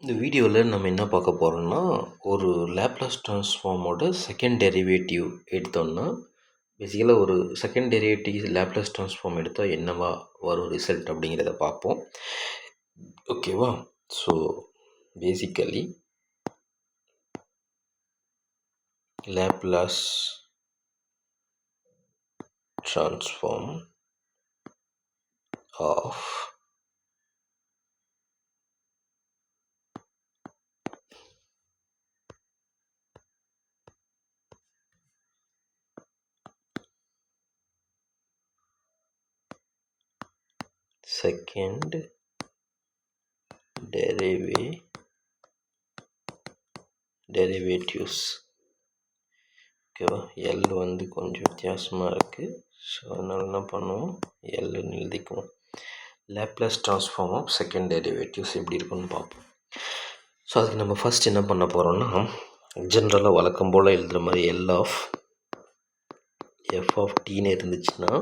இந்த வீடியோவில் நம்ம என்ன பார்க்க போகிறோம்னா, ஒரு லேப்லாஸ் ட்ரான்ஸ்ஃபார்மோட செகண்ட் டெரிவேட்டிவ் எடுத்தோம்னா, பேசிக்கலாக ஒரு செகண்ட் டெரிவேட்டிவ் லேப்லாஸ் ட்ரான்ஸ்ஃபார்ம் எடுத்தால் என்னவா வரும் ரிசல்ட் அப்படிங்கிறத பார்ப்போம். ஓகேவா? So basically Laplace transform of second derivatives. ஓகேவா? எல் வந்து கொஞ்சம் வித்தியாசமாக இருக்குது. ஸோ அதனால் என்ன பண்ணுவோம், எல்லுன்னு எழுதிக்குவோம். Laplace transform of second derivatives எப்படி இருக்குன்னு பார்ப்போம். ஸோ அதுக்கு நம்ம ஃபஸ்ட் என்ன பண்ண போகிறோம்னா, ஜென்ரலாக வழக்கம் போல் எழுதுகிற மாதிரி எல் ஆஃப் எஃப் ஆஃப் டீன்னு இருந்துச்சுன்னா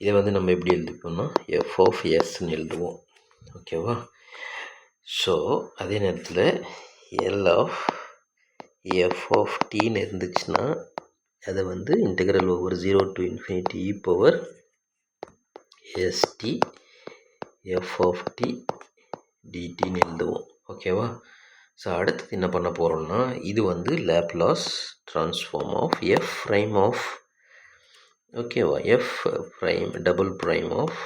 இதை வந்து நம்ம எப்படி எழுதிப்போம்னா எஃப் ஆஃப் எஸ்ன்னு எழுதுவோம். ஓகேவா? ஸோ அதே நேரத்தில் எல் ஆஃப் எஃப் ஆஃப் டீன்னு இருந்துச்சுன்னா அதை வந்து integral over 0 to infinity e power st F of T டிடின்னு எழுதுவோம். ஓகேவா? ஸோ அடுத்தது என்ன பண்ண போகிறோம்னா, இது வந்து Laplace transform of F prime of, ஓகேவா, F prime double prime of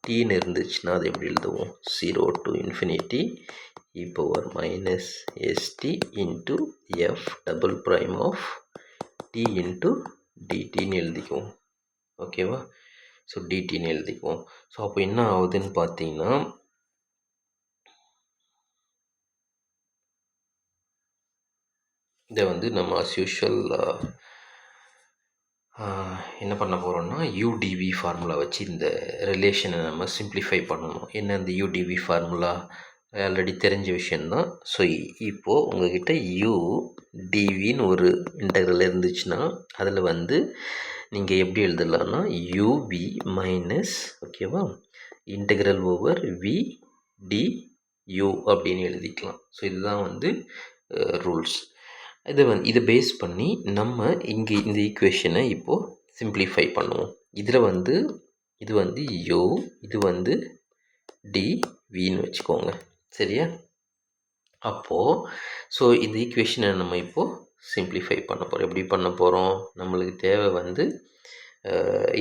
டீன்னு இருந்துச்சுன்னா அது எப்படி எழுதுவோம், 0 to infinity e power minus st into f double prime of t into dtன்னு எழுதிக்குவோம். ஓகேவா? ஸோ டிடின்னு எழுதிக்குவோம். ஸோ அப்போ என்ன ஆகுதுன்னு பார்த்தீங்கன்னா, இதை வந்து நம்ம as usual என்ன பண்ண போகிறோம்னா யூடிவி ஃபார்முலா வச்சு இந்த ரிலேஷனை நம்ம சிம்பிளிஃபை பண்ணணும். என்ன இந்த யூடிவி ஃபார்முலா ஆல்ரெடி தெரிஞ்ச விஷயந்தான். ஸோ இப்போது உங்கள்கிட்ட யூடிவின்னு ஒரு இன்டெக்ரல் இருந்துச்சுன்னா அதில் வந்து நீங்கள் எப்படி எழுதலாம்னா யூவி மைனஸ், ஓகேவா, integral over V D U அப்படின்னு எழுதிக்கலாம். ஸோ இதுதான் வந்து ரூல்ஸ். இதை பேஸ் பண்ணி நம்ம இங்கே இந்த ஈக்குவேஷனை இப்போது சிம்பிளிஃபை பண்ணுவோம். இதில் வந்து இது வந்து யூ, இது வந்து டி வின்னு வச்சுக்கோங்க. சரியா? அப்போது ஸோ இந்த ஈக்குவேஷனை நம்ம இப்போது சிம்பிளிஃபை பண்ண போகிறோம். எப்படி பண்ண போகிறோம், நம்மளுக்கு தேவை வந்து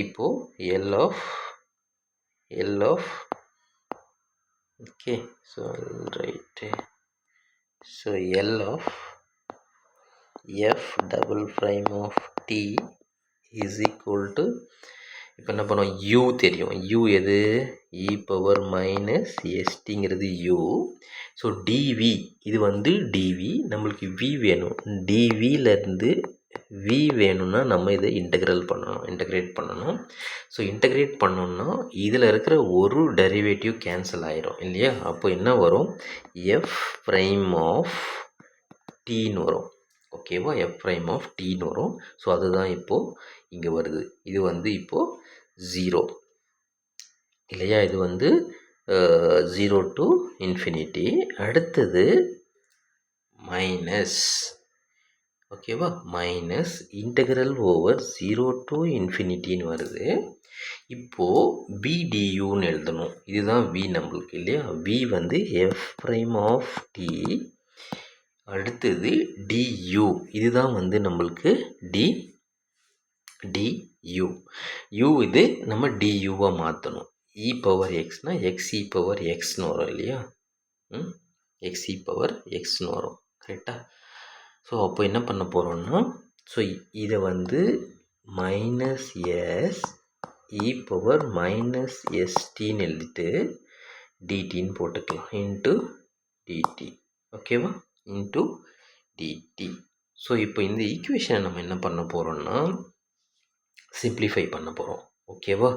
இப்போது L of okay, so right, so L of F double prime of T is equal to, இப்போ என்ன பண்ணுவோம், யூ தெரியும், யூ எது, இ பவர் மைனஸ் எஸ்டிங்கிறது யூ. ஸோ டிவி, இது வந்து டிவி, நம்மளுக்கு வி வேணும். டிவியிலேருந்து வி வேணும்னா நம்ம இதை இன்டகிரேட் பண்ணணும். ஸோ இன்டகிரேட் பண்ணோம்னா இதில் இருக்கிற ஒரு டெரிவேட்டிவ் கேன்சல் ஆகிரும் இல்லையா? அப்போ என்ன வரும், எஃப் ப்ரைம் ஆஃப் டீன்னு வரும். ஓகேவா? எஃப் ப்ரைம் ஆஃப் டீன்னு வரும். ஸோ அதுதான் இப்போது இங்கே வருது. இது வந்து இப்போது 0 இல்லையா? இது வந்து 0 to infinity. அடுத்தது மைனஸ், ஓகேவா, மைனஸ் இன்டெக்ரல் ஓவர் 0 to infinity-ன்னு வருது. இப்போது பிடியூன்னு எழுதணும். இதுதான் வி நம்மளுக்கு இல்லையா? வி வந்து எஃப் ப்ரைம் ஆஃப் டி, அடுத்தது டியூ, இதுதான் வந்து நம்மளுக்கு டியூ. யூ இது நம்ம டியூவாக மாற்றணும். E power எக்ஸ்னா X e power எக்ஸ்னு வரும் இல்லையா? எக்ஸ் இ பவர் எக்ஸ்னு வரும். கரெக்டாக? ஸோ அப்போ என்ன பண்ண போகிறோம்னா, ஸோ இதை வந்து minus S E power minus எஸ்டின்னு எழுதிட்டு டிடின்னு போட்டுக்கலாம், இன்ட்டு டிடி. ஓகேவா? Into DT. ஸோ இப்போ இந்த ஈக்குவேஷனை நம்ம என்ன பண்ண போகிறோம்னா சிம்பிளிஃபை பண்ண போகிறோம். ஓகேவா?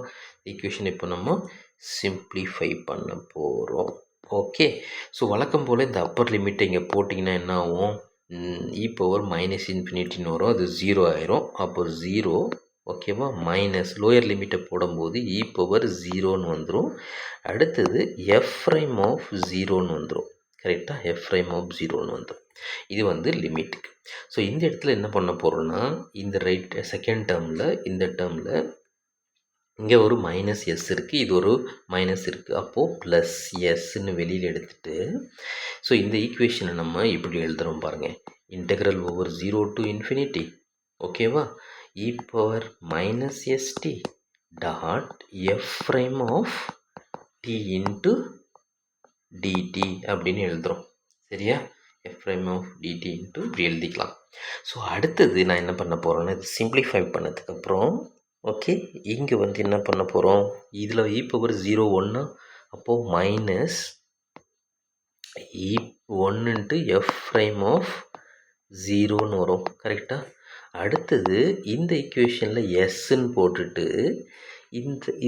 ஈக்குவேஷன் இப்போ நம்ம சிம்பிளிஃபை பண்ண போகிறோம். ஓகே. ஸோ வழக்கம் போல் இந்த அப்பர் லிமிட்டை இங்கே போட்டிங்கன்னா என்ன ஆகும், இ பவர் மைனஸ் இன்ஃபினிட்டின்னு வரும், அது 0 ஆயிரும். அப்போ 0, ஓகேவா, மைனஸ் லோயர் லிமிட்டை போடும்போது இ பவர் 0ன்னு வந்துடும். அடுத்தது எஃப் ப்ரைம் ஆஃப் 0ன்னு வந்துடும். கரெக்டாக எஃப் ப்ரைம் ஆஃப் 0ன்னு வந்துடும். இது வந்து லிமிட்டுக்கு. ஸோ இந்த இடத்துல என்ன பண்ண போகிறோன்னா, இந்த செகண்ட் டேர்மில் இந்த டேர்மில் இங்கே ஒரு மைனஸ் எஸ் இருக்குது, இது ஒரு மைனஸ் இருக்குது. அப்போது ப்ளஸ் எஸ்ன்னு வெளியில் எடுத்துகிட்டு, ஸோ இந்த ஈக்குவேஷனை நம்ம இப்படி எழுதுகிறோம் பாருங்கள். இன்டெக்ரல் ஓவர் 0 to infinity, ஓகேவா, e power minus ST dot F prime of T into DT அப்படின்னு எழுதுகிறோம். சரியா, F prime of DT into இப்படி எழுதிக்கலாம். ஸோ அடுத்தது நான் என்ன பண்ண போகிறேன்னா, இது சிம்பிளிஃபை பண்ணதுக்கப்புறம் ஓகே, இங்கே வந்து என்ன பண்ண போகிறோம், இதில் இ பவர் 0 ஒன்று, அப்போது minus E 1 into F prime of 0ன்னு வரும். கரெக்டாக. அடுத்தது இந்த ஈக்குவேஷனில் எஸ்ன்னு போட்டுட்டு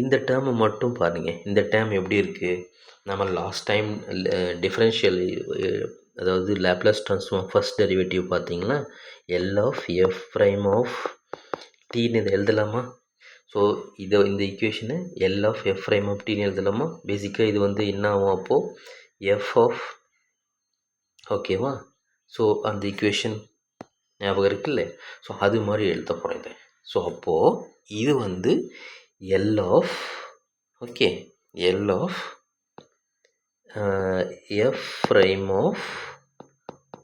இந்த டேர்மை மட்டும் பாருங்கள். இந்த டேர்ம் எப்படி இருக்குது, நம்ம லாஸ்ட் டைம் டிஃப்ரென்ஷியல் அதாவது லேப்லாஸ் ட்ரான்ஸ்ஃபார்ம் ஃபர்ஸ்ட் டெரிவேட்டிவ் பார்த்தீங்கன்னா L of F prime of டீன்னு இதை எழுதலாமா. ஸோ இந்த ஈக்குவேஷனை L of F prime of டீன்னு எழுதலாமா. பேசிக்காக இது வந்து என்ன ஆகும், அப்போது எஃப் ஆஃப், ஓகேவா. ஸோ அந்த ஈக்குவேஷன் ஞாபகம் இருக்குல்ல, ஸோ அது மாதிரி எழுத போகிறேன் இதை. ஸோ அப்போது இது வந்து L of, okay, L of F prime of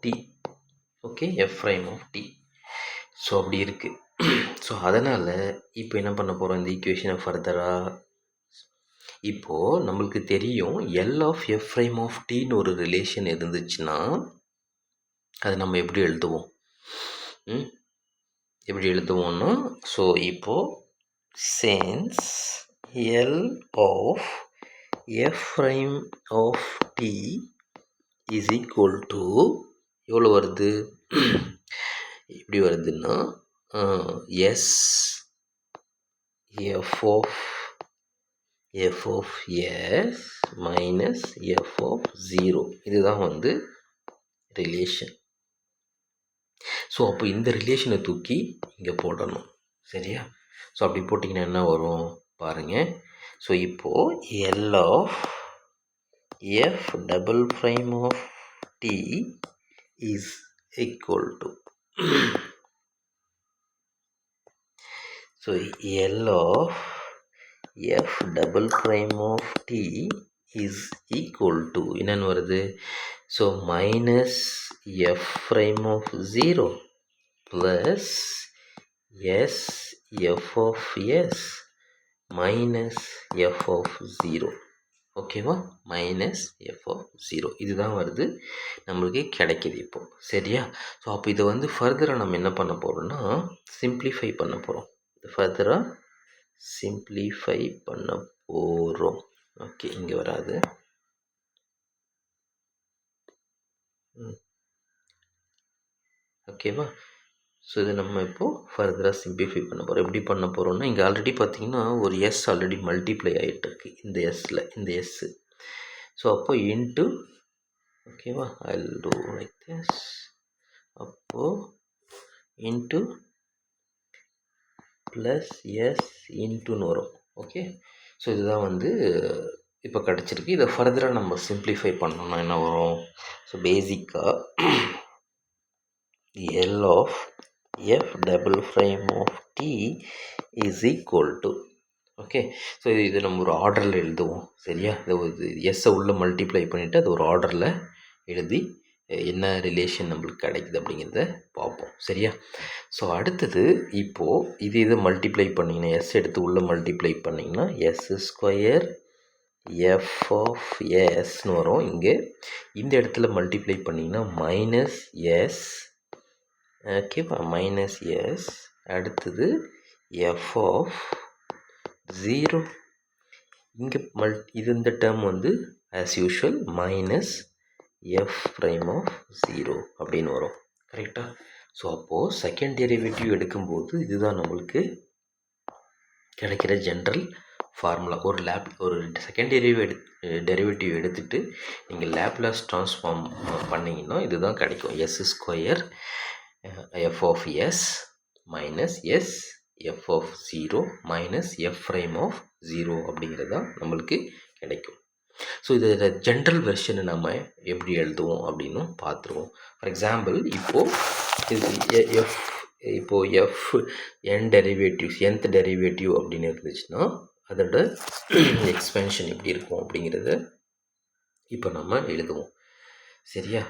T, okay, F prime of T. So அப்படி இருக்குது. ஸோ அதனால் இப்போ என்ன பண்ண போகிறோம், இந்த ஈக்குவேஷனை ஃபர்தராக இப்போது நம்மளுக்கு தெரியும் L of F prime of டின்னு ஒரு ரிலேஷன் இருந்துச்சுன்னா அதை நம்ம எப்படி எழுதுவோம், எப்படி எழுதுவோம்னா, ஸோ இப்போது since L of F prime of T is equal to எவ்வளோ வருது, எப்படி வருதுன்னா S F of S minus F of 0, இதுதான் வந்து ரிலேஷன். ஸோ அப்போ இந்த ரிலேஷனை தூக்கி இங்கே போடணும். சரியா, ஸோ அப்படி போட்டிங்கன்னா என்ன வரும் பாருங்கள். ஸோ இப்போது L of F double prime of T is equal to, so L of F double prime of T is equal to என்னென்னு வருது, so minus F prime of 0 plus S F of S minus F of 0, ஓகேவா, minus F of 0 இதுதான் வருது நம்மளுக்கு கிடைக்கிது இப்போது. சரியா, so அப்போ இதை வந்து ஃபர்தராக நம்ம என்ன பண்ண போகிறோம்னா சிம்பிளிஃபை பண்ண போகிறோம். ஃபர்தராக சிம்பிளிஃபை பண்ண போகிறோம். ஓகே, இங்கே வராது. ஓகேவா, ஸோ இதை நம்ம இப்போது ஃபர்தராக சிம்பிளிஃபை பண்ண போகிறோம். எப்படி பண்ண போகிறோம்னா, இங்கே ஆல்ரெடி பார்த்திங்கன்னா ஒரு எஸ் ஆல்ரெடி மல்டிப்ளை ஆகிட்டு இருக்கு இந்த எஸ்ஸில், இந்த எஸ்ஸு. ஸோ அப்போ இன்ட்டு, ஓகேவா, I will do like this, அப்போது இன்ட்டு ப்ளஸ் எஸ் இன்ட்டுன்னு வரும். ஓகே, ஸோ இதுதான் வந்து இப்போ கிடச்சிருக்கு. இதை ஃபர்தராக நம்ம சிம்பிளிஃபை பண்ணோம்னா என்ன வரும், ஸோ பேசிக்காக L of F double prime of T is equal to, okay, so இது நம்ம ஒரு ஆர்டரில் எழுதுவோம். சரியா, இது எஸ்ஸை உள்ளே மல்டிப்ளை பண்ணிவிட்டு அது ஒரு ஆர்டரில் எழுதி என்ன ரிலேஷன் நம்மளுக்கு கிடைக்குது அப்படிங்கிறத பார்ப்போம். சரியா, ஸோ அடுத்தது இப்போது இதை மல்டிப்ளை பண்ணிங்கன்னா, எஸ் எடுத்து உள்ளே மல்டிப்ளை பண்ணிங்கன்னா எஸ் ஸ்கொயர் எஃப் ஆஃப் எஸ்ன்னு வரும். இங்கே இந்த இடத்துல மல்டிப்ளை பண்ணிங்கன்னா மைனஸ் எஸ், ஓகேவா, மைனஸ் எஸ், அடுத்தது எஃப் ஆஃப் 0, இங்கே இது இந்த டேர்ம் வந்து as usual minus F prime of 0 அப்படின்னு வரும். கரெக்டாக. ஸோ அப்போது செகண்ட் டெரிவேட்டிவ் எடுக்கும்போது இதுதான் நம்மளுக்கு கிடைக்கிற ஜென்ரல் ஃபார்முலா. ஒரு செகண்ட் டெரிவேட்டிவ் எடுத்துகிட்டு நீங்கள் லேப்லாஸ் ட்ரான்ஸ்ஃபார்ம் பண்ணிங்கன்னா இதுதான் கிடைக்கும். S square F of S minus S F of 0 minus F prime of 0 அப்படிங்கிறது தான் நம்மளுக்கு கிடைக்கும். ஸோ இதோட ஜென்ரல் வெர்ஷனை நம்ம எப்படி எழுதுவோம் அப்படின்னும் பார்த்துருவோம். ஃபார் எக்ஸாம்பிள் இப்போது இது எஃப் என் டெரிவேட்டிவ்ஸ் nth டெரிவேட்டிவ் அப்படின்னு இருந்துச்சுன்னா அதோட எக்ஸ்பென்ஷன் எப்படி இருக்கும் அப்படிங்கிறத இப்போ நம்ம எழுதுவோம். சரியா?